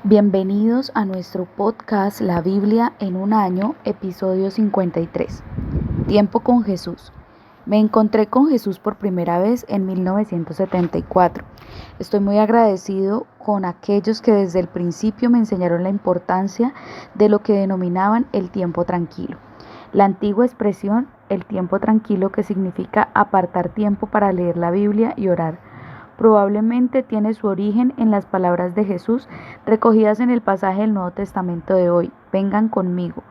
Bienvenidos a nuestro podcast La Biblia en un año, episodio 53. Tiempo con Jesús. Me encontré con Jesús por primera vez en 1974. Estoy muy agradecido con aquellos que desde el principio me enseñaron la importancia de lo que denominaban el tiempo tranquilo. La antigua expresión, el tiempo tranquilo, que significa apartar tiempo para leer la Biblia y orar. Probablemente tiene su origen en las palabras de Jesús recogidas en el pasaje del Nuevo Testamento de hoy. Vengan conmigo,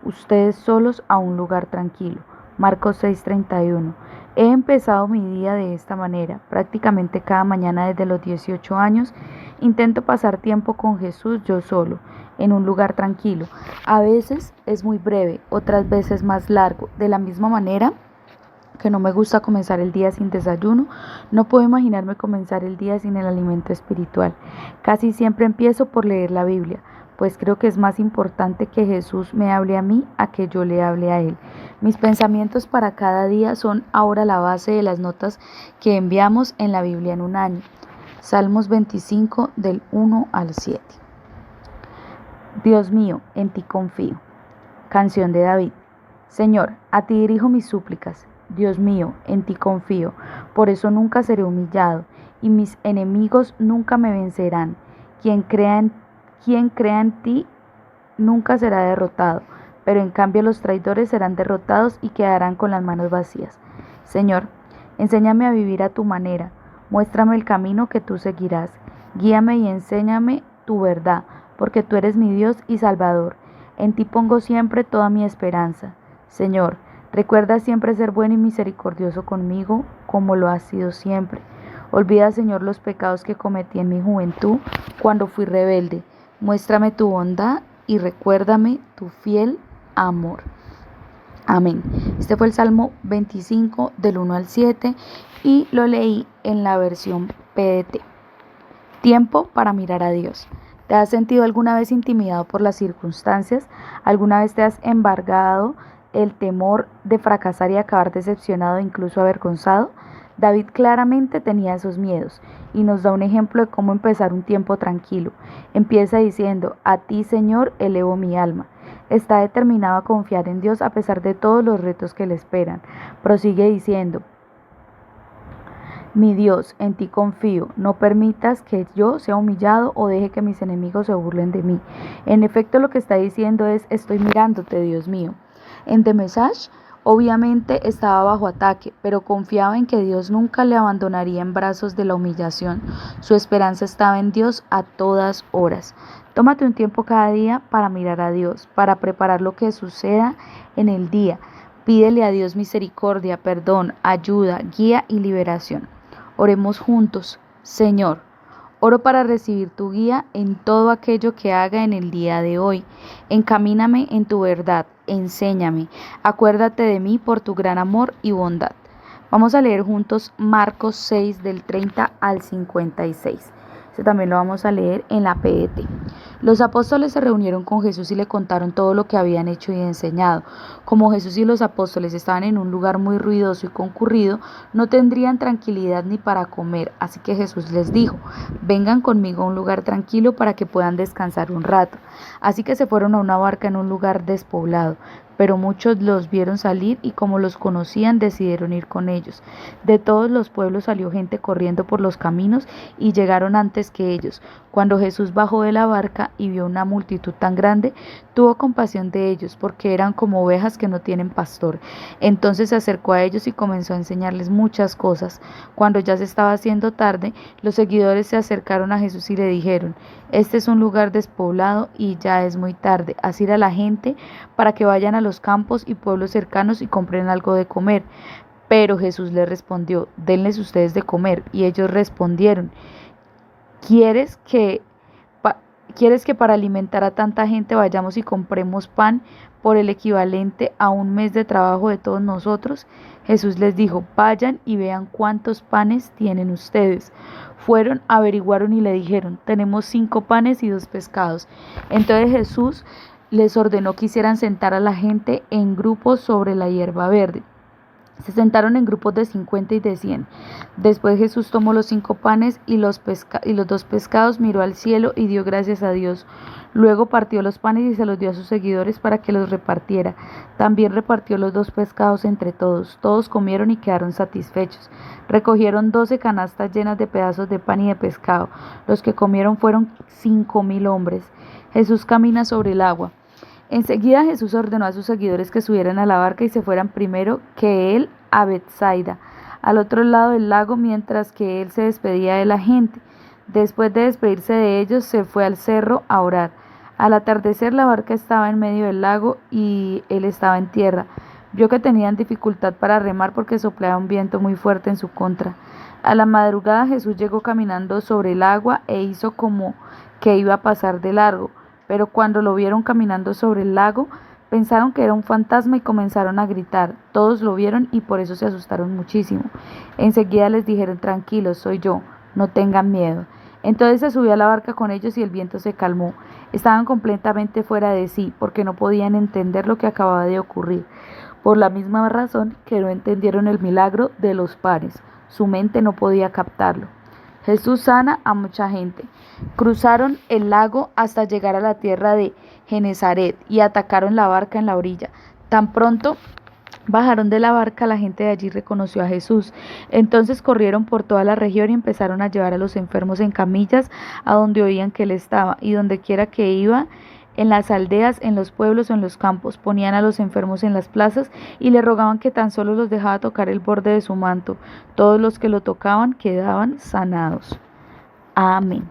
ustedes solos a un lugar tranquilo. Marcos 6:31. He empezado mi día de esta manera. Prácticamente cada mañana desde los 18 años intento pasar tiempo con Jesús yo solo, en un lugar tranquilo. A veces es muy breve, otras veces más largo. De la misma manera que no me gusta comenzar el día sin desayuno, no puedo imaginarme comenzar el día sin el alimento espiritual. Casi siempre empiezo por leer la Biblia, pues creo que es más importante que Jesús me hable a mí a que yo le hable a Él. Mis pensamientos para cada día son ahora la base de las notas que enviamos en la Biblia en un año. Salmos 25 del 1 al 7. Dios mío, en ti confío. Canción de David. Señor, a ti dirijo mis súplicas. Dios mío, en ti confío, por eso nunca seré humillado, y mis enemigos nunca me vencerán. Quien crea en ti nunca será derrotado, pero en cambio los traidores serán derrotados y quedarán con las manos vacías. Señor, enséñame a vivir a tu manera, muéstrame el camino que tú seguirás, guíame y enséñame tu verdad, porque tú eres mi Dios y Salvador. En ti pongo siempre toda mi esperanza. Señor, recuerda siempre ser bueno y misericordioso conmigo, como lo has sido siempre. Olvida, Señor, los pecados que cometí en mi juventud, cuando fui rebelde. Muéstrame tu bondad y recuérdame tu fiel amor. Amén. Este fue el Salmo 25 del 1 al 7 y lo leí en la versión PDT. Tiempo para mirar a Dios. ¿Te has sentido alguna vez intimidado por las circunstancias? ¿Alguna vez te has embargado el temor de fracasar y acabar decepcionado e incluso avergonzado? David claramente tenía esos miedos y nos da un ejemplo de cómo empezar un tiempo tranquilo. Empieza diciendo: a ti, Señor, elevo mi alma. Está determinado a confiar en Dios a pesar de todos los retos que le esperan. Prosigue diciendo: mi Dios, en ti confío, no permitas que yo sea humillado o deje que mis enemigos se burlen de mí. En efecto, lo que está diciendo es: estoy mirándote, Dios mío. En The Message, obviamente estaba bajo ataque, pero confiaba en que Dios nunca le abandonaría en brazos de la humillación. Su esperanza estaba en Dios a todas horas. Tómate un tiempo cada día para mirar a Dios, para preparar lo que suceda en el día. Pídele a Dios misericordia, perdón, ayuda, guía y liberación. Oremos juntos. Señor, oro para recibir tu guía en todo aquello que haga en el día de hoy. Encamíname en tu verdad, enséñame. Acuérdate de mí por tu gran amor y bondad. Vamos a leer juntos Marcos 6 del 30 al 56. Este también lo vamos a leer en la PDT. Los apóstoles se reunieron con Jesús y le contaron todo lo que habían hecho y enseñado. Como Jesús y los apóstoles estaban en un lugar muy ruidoso y concurrido, no tendrían tranquilidad ni para comer, así que Jesús les dijo: vengan conmigo a un lugar tranquilo para que puedan descansar un rato. Así que se fueron a una barca en un lugar despoblado. Pero muchos los vieron salir y como los conocían decidieron ir con ellos. De todos los pueblos salió gente corriendo por los caminos y llegaron antes que ellos. Cuando Jesús bajó de la barca y vio una multitud tan grande, tuvo compasión de ellos porque eran como ovejas que no tienen pastor. Entonces se acercó a ellos y comenzó a enseñarles muchas cosas. Cuando ya se estaba haciendo tarde, los seguidores se acercaron a Jesús y le dijeron: este es un lugar despoblado y ya es muy tarde. Haz ir a la gente para que vayan a los campos y pueblos cercanos y compren algo de comer. Pero Jesús les respondió: denles ustedes de comer. Y ellos respondieron: ¿Quieres que para alimentar a tanta gente vayamos y compremos pan por el equivalente a un mes de trabajo de todos nosotros? Jesús les dijo: vayan y vean cuántos panes tienen ustedes. Fueron, averiguaron y le dijeron: tenemos 5 panes y 2 pescados. Entonces Jesús les ordenó que hicieran sentar a la gente en grupos sobre la hierba verde. Se sentaron en grupos de 50 y de 100. Después Jesús tomó los 5 panes y los 2 pescados, miró al cielo y dio gracias a Dios. Luego partió los panes y se los dio a sus seguidores para que los repartiera. También repartió los 2 pescados entre todos. Todos comieron y quedaron satisfechos. Recogieron 12 canastas llenas de pedazos de pan y de pescado. Los que comieron fueron 5.000 hombres. Jesús camina sobre el agua. Enseguida Jesús ordenó a sus seguidores que subieran a la barca y se fueran primero que él a Betsaida, al otro lado del lago, mientras que él se despedía de la gente. Después de despedirse de ellos, se fue al cerro a orar. Al atardecer, la barca estaba en medio del lago y él estaba en tierra. Vio que tenían dificultad para remar porque soplaba un viento muy fuerte en su contra. A la madrugada Jesús llegó caminando sobre el agua e hizo como que iba a pasar de largo. Pero cuando lo vieron caminando sobre el lago, pensaron que era un fantasma y comenzaron a gritar. Todos lo vieron y por eso se asustaron muchísimo. Enseguida les dijeron: tranquilos, soy yo, no tengan miedo. Entonces se subió a la barca con ellos y el viento se calmó. Estaban completamente fuera de sí, porque no podían entender lo que acababa de ocurrir. Por la misma razón que no entendieron el milagro de los panes. Su mente no podía captarlo. Jesús sana a mucha gente. Cruzaron el lago hasta llegar a la tierra de Genesaret y atacaron la barca en la orilla. Tan pronto bajaron de la barca, la gente de allí reconoció a Jesús. Entonces corrieron por toda la región y empezaron a llevar a los enfermos en camillas a donde oían que él estaba, y donde quiera que iba, en las aldeas, en los pueblos o en los campos, ponían a los enfermos en las plazas y le rogaban que tan solo los dejara tocar el borde de su manto. Todos los que lo tocaban quedaban sanados. Amén.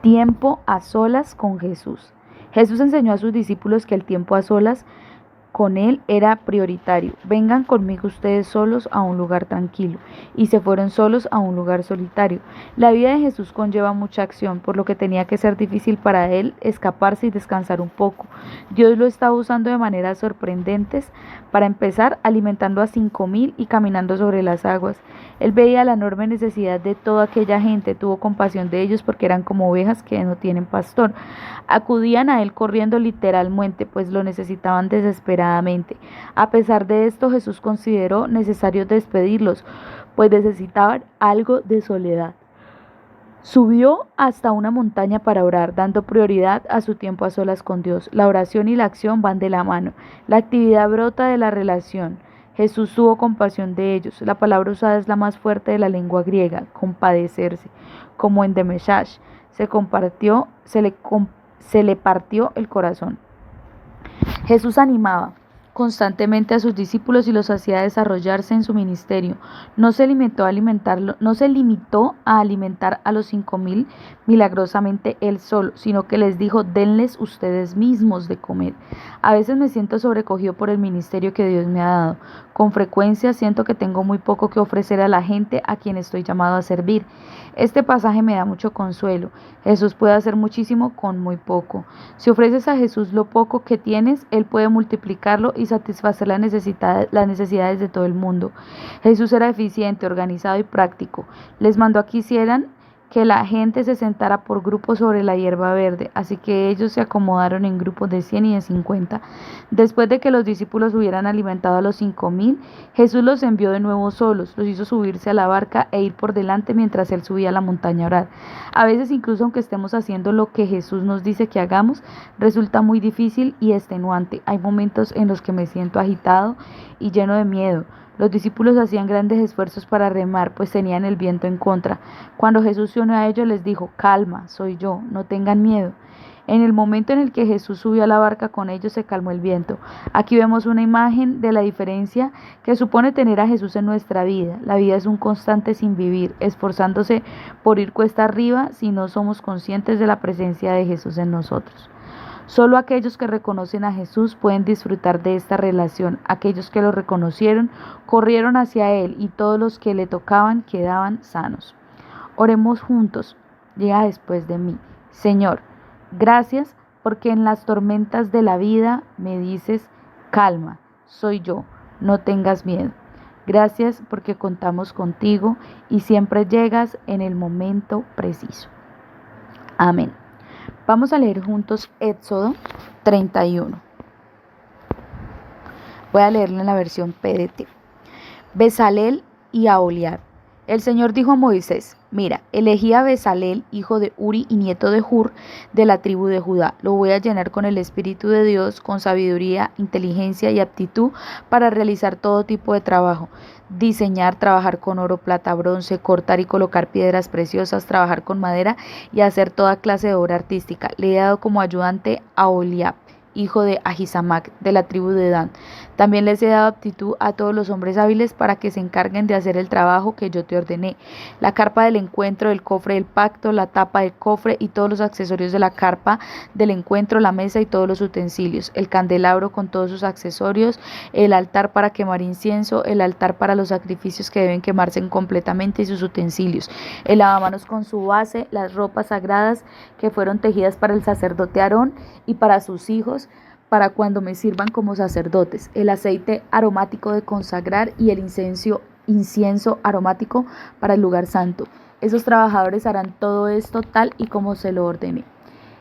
Tiempo a solas con Jesús. Jesús enseñó a sus discípulos que el tiempo a solas con él era prioritario. Vengan conmigo ustedes solos a un lugar tranquilo. Y se fueron solos a un lugar solitario. La vida de Jesús conlleva mucha acción, por lo que tenía que ser difícil para él escaparse y descansar un poco. Dios lo estaba usando de maneras sorprendentes. Para empezar, alimentando a 5.000 y caminando sobre las aguas. Él veía la enorme necesidad de toda aquella gente, tuvo compasión de ellos porque eran como ovejas que no tienen pastor. Acudían a él corriendo literalmente, pues lo necesitaban desesperadamente. A pesar de esto, Jesús consideró necesario despedirlos, pues necesitaban algo de soledad. Subió hasta una montaña para orar, dando prioridad a su tiempo a solas con Dios. La oración y la acción van de la mano. La actividad brota de la relación. Jesús tuvo compasión de ellos. La palabra usada es la más fuerte de la lengua griega, compadecerse. Como en Demeshash, se le partió el corazón. Jesús animaba constantemente a sus discípulos y los hacía desarrollarse en su ministerio. No se limitó a alimentar a los 5.000 milagrosamente él solo, sino que les dijo: denles ustedes mismos de comer. A veces me siento sobrecogido por el ministerio que Dios me ha dado. Con frecuencia siento que tengo muy poco que ofrecer a la gente a quien estoy llamado a servir. Este pasaje me da mucho consuelo. Jesús puede hacer muchísimo con muy poco. Si ofreces a Jesús lo poco que tienes, Él puede multiplicarlo y satisfacer las necesidades de todo el mundo. Jesús era eficiente, organizado y práctico. Les mandó a que hicieran que la gente se sentara por grupos sobre la hierba verde, así que ellos se acomodaron en grupos de 100 y de 50. Después de que los discípulos hubieran alimentado a los 5.000, Jesús los envió de nuevo solos, los hizo subirse a la barca e ir por delante mientras él subía a la montaña a orar. A veces, incluso aunque estemos haciendo lo que Jesús nos dice que hagamos, resulta muy difícil y extenuante. Hay momentos en los que me siento agitado y lleno de miedo. Los discípulos hacían grandes esfuerzos para remar, pues tenían el viento en contra. Cuando Jesús se unió a ellos, les dijo: calma, soy yo, no tengan miedo. En el momento en el que Jesús subió a la barca con ellos, se calmó el viento. Aquí vemos una imagen de la diferencia que supone tener a Jesús en nuestra vida. La vida es un constante sin vivir, esforzándose por ir cuesta arriba si no somos conscientes de la presencia de Jesús en nosotros. Solo aquellos que reconocen a Jesús pueden disfrutar de esta relación. Aquellos que lo reconocieron corrieron hacia Él y todos los que le tocaban quedaban sanos. Oremos juntos. Llega después de mí. Señor, gracias porque en las tormentas de la vida me dices: calma, soy yo, no tengas miedo. Gracias porque contamos contigo y siempre llegas en el momento preciso. Amén. Vamos a leer juntos Éxodo 31. Voy a leerlo en la versión PDT. Bezalel y Aholiab. El Señor dijo a Moisés: mira, elegí a Bezalel, hijo de Uri y nieto de Hur, de la tribu de Judá. Lo voy a llenar con el Espíritu de Dios, con sabiduría, inteligencia y aptitud para realizar todo tipo de trabajo: diseñar, trabajar con oro, plata, bronce, cortar y colocar piedras preciosas, trabajar con madera y hacer toda clase de obra artística. Le he dado como ayudante a Aholiab, hijo de Ahisamac, de la tribu de Dan. También les he dado aptitud a todos los hombres hábiles para que se encarguen de hacer el trabajo que yo te ordené: la carpa del encuentro, el cofre del pacto, la tapa del cofre y todos los accesorios de la carpa del encuentro, la mesa y todos los utensilios, el candelabro con todos sus accesorios, el altar para quemar incienso, el altar para los sacrificios que deben quemarse completamente y sus utensilios, el lavamanos con su base, las ropas sagradas que fueron tejidas para el sacerdote Aarón y para sus hijos, para cuando me sirvan como sacerdotes, el aceite aromático de consagrar y el incienso aromático para el lugar santo. Esos trabajadores harán todo esto tal y como se lo ordené.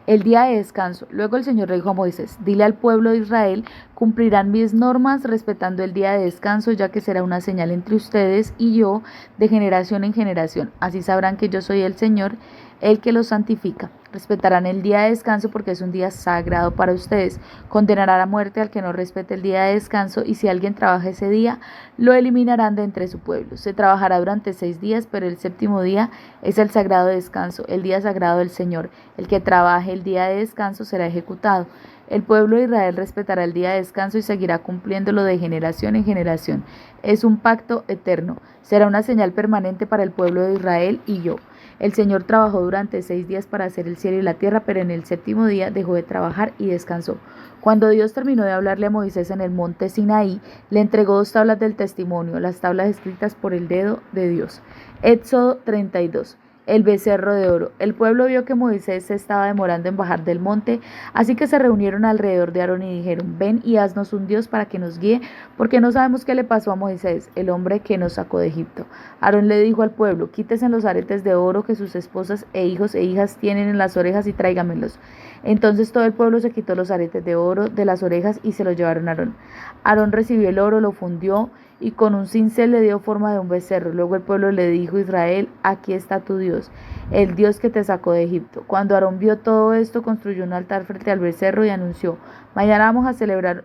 El día de descanso. Luego el Señor le dijo a Moisés: dile al pueblo de Israel: cumplirán mis normas respetando el día de descanso, ya que será una señal entre ustedes y yo de generación en generación. Así sabrán que yo soy el Señor, el que los santifica. Respetarán el día de descanso porque es un día sagrado para ustedes. Condenarán a muerte al que no respete el día de descanso, y si alguien trabaja ese día, lo eliminarán de entre su pueblo. Se trabajará durante 6 días, pero el séptimo día es el sagrado descanso, el día sagrado del Señor. El que trabaje el día de descanso será ejecutado. El pueblo de Israel respetará el día de descanso y seguirá cumpliéndolo de generación en generación. Es un pacto eterno. Será una señal permanente para el pueblo de Israel y yo. El Señor trabajó durante 6 días para hacer el cielo y la tierra, pero en el séptimo día dejó de trabajar y descansó. Cuando Dios terminó de hablarle a Moisés en el monte Sinaí, le entregó 2 tablas del testimonio, las tablas escritas por el dedo de Dios. Éxodo 32. El becerro de oro. El pueblo vio que Moisés se estaba demorando en bajar del monte, así que se reunieron alrededor de Aarón y dijeron: ven y haznos un Dios para que nos guíe, porque no sabemos qué le pasó a Moisés, el hombre que nos sacó de Egipto. Aarón le dijo al pueblo: quítesen los aretes de oro que sus esposas e hijos e hijas tienen en las orejas y tráigamelos. Entonces todo el pueblo se quitó los aretes de oro de las orejas y se los llevaron a Aarón. Aarón recibió el oro, lo fundió y con un cincel le dio forma de un becerro. Luego el pueblo le dijo a Israel: aquí está tu Dios, el Dios que te sacó de Egipto. Cuando Aarón vio todo esto, construyó un altar frente al becerro y anunció: mañana vamos a celebrar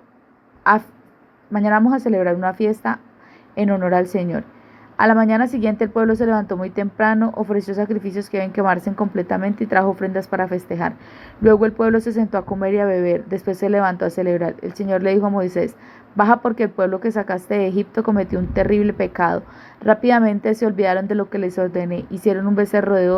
una fiesta en honor al Señor. A la mañana siguiente el pueblo se levantó muy temprano, ofreció sacrificios que deben quemarse completamente y trajo ofrendas para festejar. Luego el pueblo se sentó a comer y a beber, después se levantó a celebrar. El Señor le dijo a Moisés: baja, porque el pueblo que sacaste de Egipto cometió un terrible pecado. Rápidamente se olvidaron de lo que les ordené, hicieron un becerro de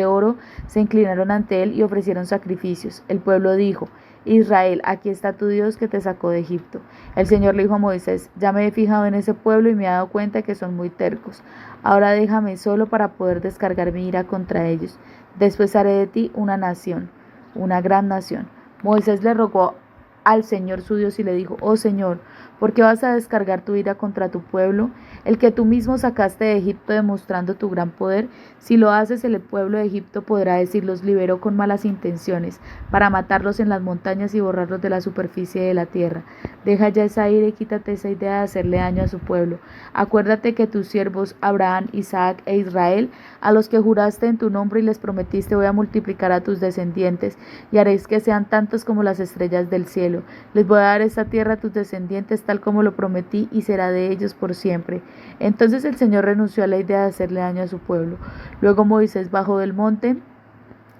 oro, se inclinaron ante él y ofrecieron sacrificios. El pueblo dijo: Israel, aquí está tu Dios que te sacó de Egipto. El Señor le dijo a Moisés: ya me he fijado en ese pueblo y me he dado cuenta que son muy tercos. Ahora déjame solo para poder descargar mi ira contra ellos. Después haré de ti una nación, una gran nación. Moisés le rogó al Señor su Dios y le dijo: oh Señor, ¿por qué vas a descargar tu ira contra tu pueblo, el que tú mismo sacaste de Egipto demostrando tu gran poder? Si lo haces, el pueblo de Egipto podrá decir: los liberó con malas intenciones, para matarlos en las montañas y borrarlos de la superficie de la tierra. Deja ya esa ira y quítate esa idea de hacerle daño a su pueblo. Acuérdate que tus siervos Abraham, Isaac e Israel, a los que juraste en tu nombre y les prometiste: voy a multiplicar a tus descendientes y haréis que sean tantos como las estrellas del cielo. Les voy a dar esta tierra a tus descendientes tal como lo prometí, y será de ellos por siempre. Entonces el Señor renunció a la idea de hacerle daño a su pueblo. Luego Moisés bajó del monte,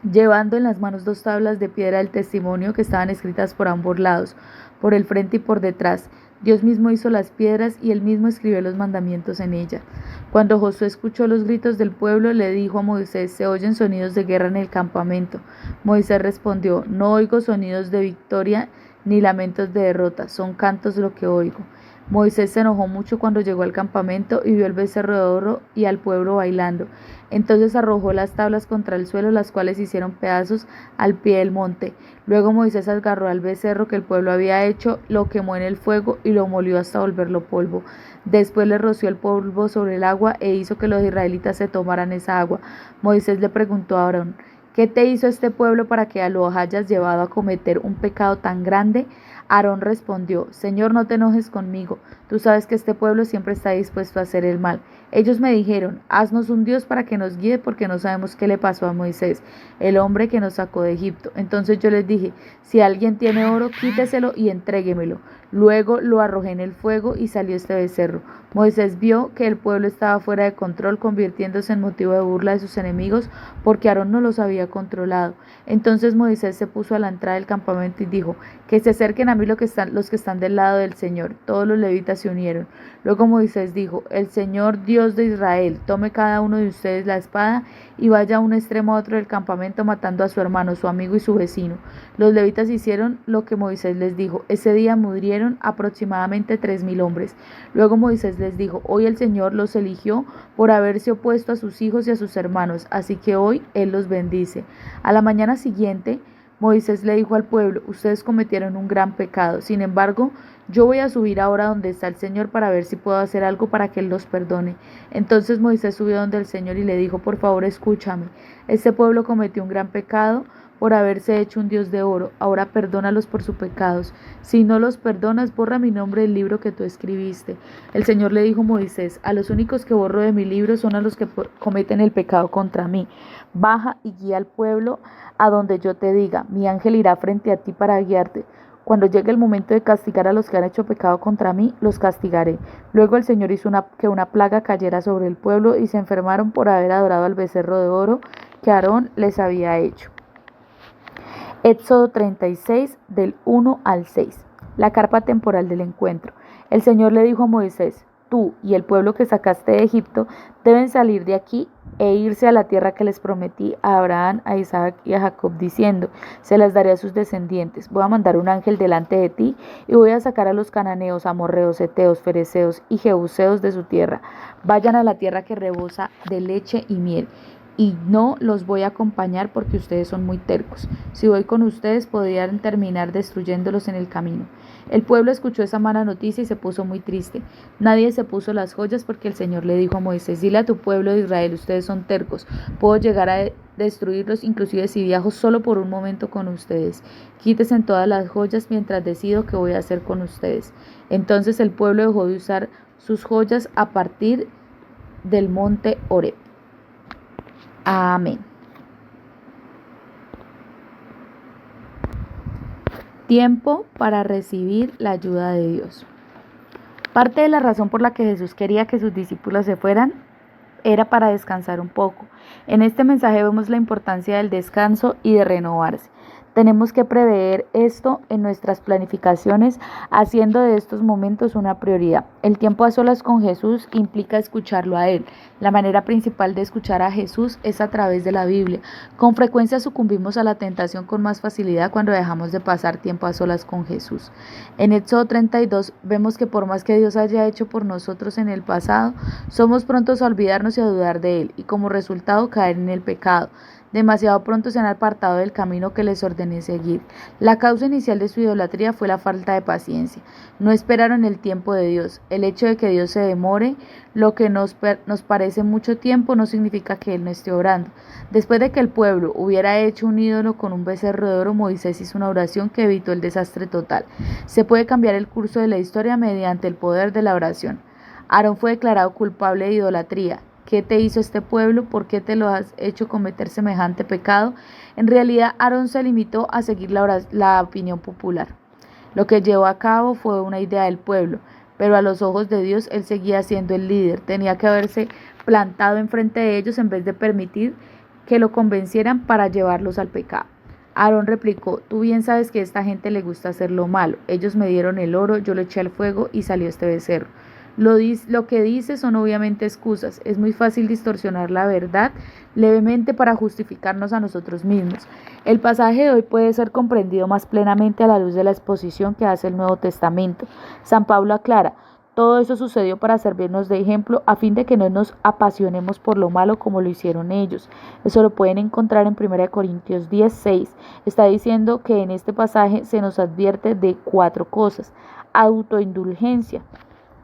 llevando en las manos 2 tablas de piedra del testimonio que estaban escritas por ambos lados, por el frente y por detrás. Dios mismo hizo las piedras y él mismo escribió los mandamientos en ellas. Cuando Josué escuchó los gritos del pueblo, le dijo a Moisés: se oyen sonidos de guerra en el campamento. Moisés respondió: no oigo sonidos de victoria ni lamentos de derrota, son cantos lo que oigo. Moisés se enojó mucho cuando llegó al campamento y vio el becerro de oro y al pueblo bailando. Entonces arrojó las tablas contra el suelo, las cuales hicieron pedazos al pie del monte. Luego Moisés agarró al becerro que el pueblo había hecho, lo quemó en el fuego y lo molió hasta volverlo polvo. Después le roció el polvo sobre el agua e hizo que los israelitas se tomaran esa agua. Moisés le preguntó a Aarón: ¿qué te hizo este pueblo para que lo hayas llevado a cometer un pecado tan grande? Aarón respondió: Señor, no te enojes conmigo, tú sabes que este pueblo siempre está dispuesto a hacer el mal. Ellos me dijeron: haznos un Dios para que nos guíe, porque no sabemos qué le pasó a Moisés, el hombre que nos sacó de Egipto. Entonces yo les dije: si alguien tiene oro, quíteselo y entréguemelo. Luego lo arrojé en el fuego y salió este becerro. Moisés vio que el pueblo estaba fuera de control, convirtiéndose en motivo de burla de sus enemigos, porque Aarón no los había controlado. Entonces Moisés se puso a la entrada del campamento y dijo: que se acerquen a mí los que están del lado del Señor. Todos los levitas se unieron. Luego Moisés dijo: el Señor Dios de Israel, tome cada uno de ustedes la espada y vaya a un extremo a otro del campamento, matando a su hermano, su amigo y su vecino. Los levitas hicieron lo que Moisés les dijo. Ese día murieron aproximadamente 3,000 hombres. Luego Moisés les dijo: hoy el Señor los eligió por haberse opuesto a sus hijos y a sus hermanos, así que hoy Él los bendice. A la mañana siguiente, Moisés le dijo al pueblo: ustedes cometieron un gran pecado. Sin embargo, yo voy a subir ahora donde está el Señor para ver si puedo hacer algo para que Él los perdone. Entonces Moisés subió donde el Señor y le dijo: por favor, escúchame. Este pueblo cometió un gran pecado por haberse hecho un Dios de oro. Ahora perdónalos por sus pecados. Si no los perdonas, borra mi nombre del libro que tú escribiste. El Señor le dijo a Moisés: a los únicos que borro de mi libro son a los que cometen el pecado contra mí. Baja y guía al pueblo a donde yo te diga. Mi ángel irá frente a ti para guiarte. Cuando llegue el momento de castigar a los que han hecho pecado contra mí, los castigaré. Luego el Señor hizo que una plaga cayera sobre el pueblo y se enfermaron por haber adorado al becerro de oro que Aarón les había hecho. Éxodo 36, del 1 al 6. La carpa temporal del encuentro. El Señor le dijo a Moisés: tú y el pueblo que sacaste de Egipto deben salir de aquí e irse a la tierra que les prometí a Abraham, a Isaac y a Jacob, diciendo: se las daré a sus descendientes. Voy a mandar un ángel delante de ti y voy a sacar a los cananeos, amorreos, heteos, fereceos y jebuseos de su tierra. Vayan a la tierra que rebosa de leche y miel. Y no los voy a acompañar porque ustedes son muy tercos. Si voy con ustedes, podrían terminar destruyéndolos en el camino. El pueblo escuchó esa mala noticia y se puso muy triste. Nadie se puso las joyas porque el Señor le dijo a Moisés: dile a tu pueblo de Israel: ustedes son tercos. Puedo llegar a destruirlos, inclusive si viajo solo por un momento con ustedes. Quítense todas las joyas mientras decido qué voy a hacer con ustedes. Entonces el pueblo dejó de usar sus joyas a partir del monte Horeb. Amén. Tiempo para recibir la ayuda de Dios. Parte de la razón por la que Jesús quería que sus discípulos se fueran era para descansar un poco. En este mensaje vemos la importancia del descanso y de renovarse. Tenemos que prever esto en nuestras planificaciones, haciendo de estos momentos una prioridad. El tiempo a solas con Jesús implica escucharlo a Él. La manera principal de escuchar a Jesús es a través de la Biblia. Con frecuencia sucumbimos a la tentación con más facilidad cuando dejamos de pasar tiempo a solas con Jesús. En Éxodo 32 vemos que por más que Dios haya hecho por nosotros en el pasado, somos prontos a olvidarnos y a dudar de Él, y como resultado caer en el pecado. Demasiado pronto se han apartado del camino que les ordené seguir. La causa inicial de su idolatría fue la falta de paciencia. No esperaron el tiempo de Dios. El hecho de que Dios se demore, lo que nos parece mucho tiempo, no significa que Él no esté obrando. Después de que el pueblo hubiera hecho un ídolo con un becerro de oro, Moisés hizo una oración que evitó el desastre total. Se puede cambiar el curso de la historia mediante el poder de la oración. Aarón fue declarado culpable de idolatría. ¿Qué te hizo este pueblo? ¿Por qué te lo has hecho cometer semejante pecado? En realidad, Aarón se limitó a seguir la opinión popular. Lo que llevó a cabo fue una idea del pueblo, pero a los ojos de Dios él seguía siendo el líder. Tenía que haberse plantado enfrente de ellos en vez de permitir que lo convencieran para llevarlos al pecado. Aarón replicó: tú bien sabes que a esta gente le gusta hacer lo malo. Ellos me dieron el oro, yo lo eché al fuego y salió este becerro. Lo que dice son obviamente excusas. Es muy fácil distorsionar la verdad levemente para justificarnos a nosotros mismos. El pasaje de hoy puede ser comprendido más plenamente a la luz de la exposición que hace el Nuevo Testamento. San Pablo aclara: todo eso sucedió para servirnos de ejemplo, a fin de que no nos apasionemos por lo malo como lo hicieron ellos. Eso lo pueden encontrar en 1 Corintios 10:6. Está diciendo que en este pasaje se nos advierte de 4 cosas: autoindulgencia,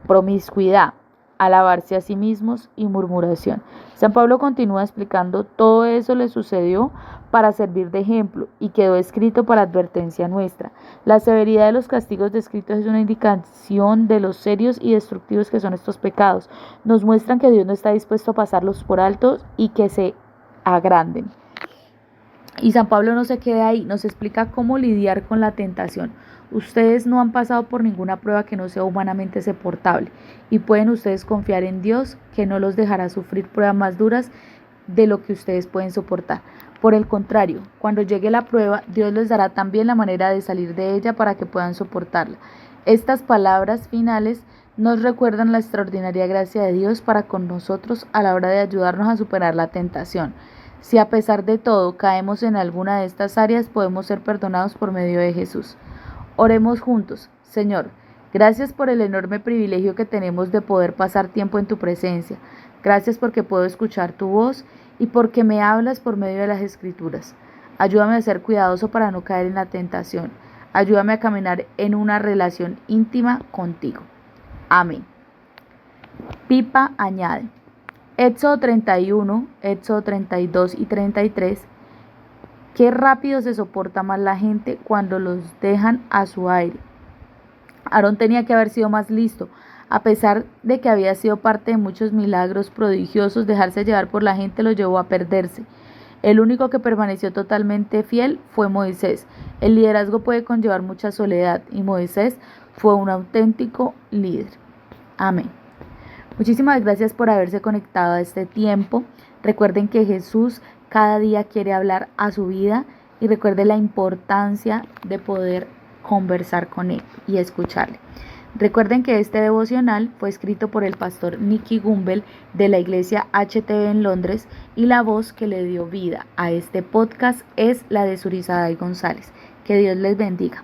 promiscuidad, alabarse a sí mismos y murmuración. San Pablo continúa explicando: todo eso le sucedió para servir de ejemplo y quedó escrito para advertencia nuestra. La severidad de los castigos descritos es una indicación de los serios y destructivos que son estos pecados. Nos muestran que Dios no está dispuesto a pasarlos por alto y que se agranden. Y San Pablo no se queda ahí, nos explica cómo lidiar con la tentación. Ustedes no han pasado por ninguna prueba que no sea humanamente soportable y pueden ustedes confiar en Dios, que no los dejará sufrir pruebas más duras de lo que ustedes pueden soportar. Por el contrario, cuando llegue la prueba, Dios les dará también la manera de salir de ella para que puedan soportarla. Estas palabras finales nos recuerdan la extraordinaria gracia de Dios para con nosotros a la hora de ayudarnos a superar la tentación. Si a pesar de todo caemos en alguna de estas áreas, podemos ser perdonados por medio de Jesús. Oremos juntos. Señor, gracias por el enorme privilegio que tenemos de poder pasar tiempo en tu presencia. Gracias porque puedo escuchar tu voz y porque me hablas por medio de las Escrituras. Ayúdame a ser cuidadoso para no caer en la tentación. Ayúdame a caminar en una relación íntima contigo. Amén. Pipa añade: Éxodo 31, Éxodo 32 y 33. Qué rápido se soporta más la gente cuando los dejan a su aire. Aarón tenía que haber sido más listo. A pesar de que había sido parte de muchos milagros prodigiosos, dejarse llevar por la gente lo llevó a perderse. El único que permaneció totalmente fiel fue Moisés. El liderazgo puede conllevar mucha soledad y Moisés fue un auténtico líder. Amén. Muchísimas gracias por haberse conectado a este tiempo. Recuerden que Jesús cada día quiere hablar a su vida y recuerden la importancia de poder conversar con Él y escucharle. Recuerden que este devocional fue escrito por el pastor Nicky Gumbel de la iglesia HTB en Londres y la voz que le dio vida a este podcast es la de Surizaday González. Que Dios les bendiga.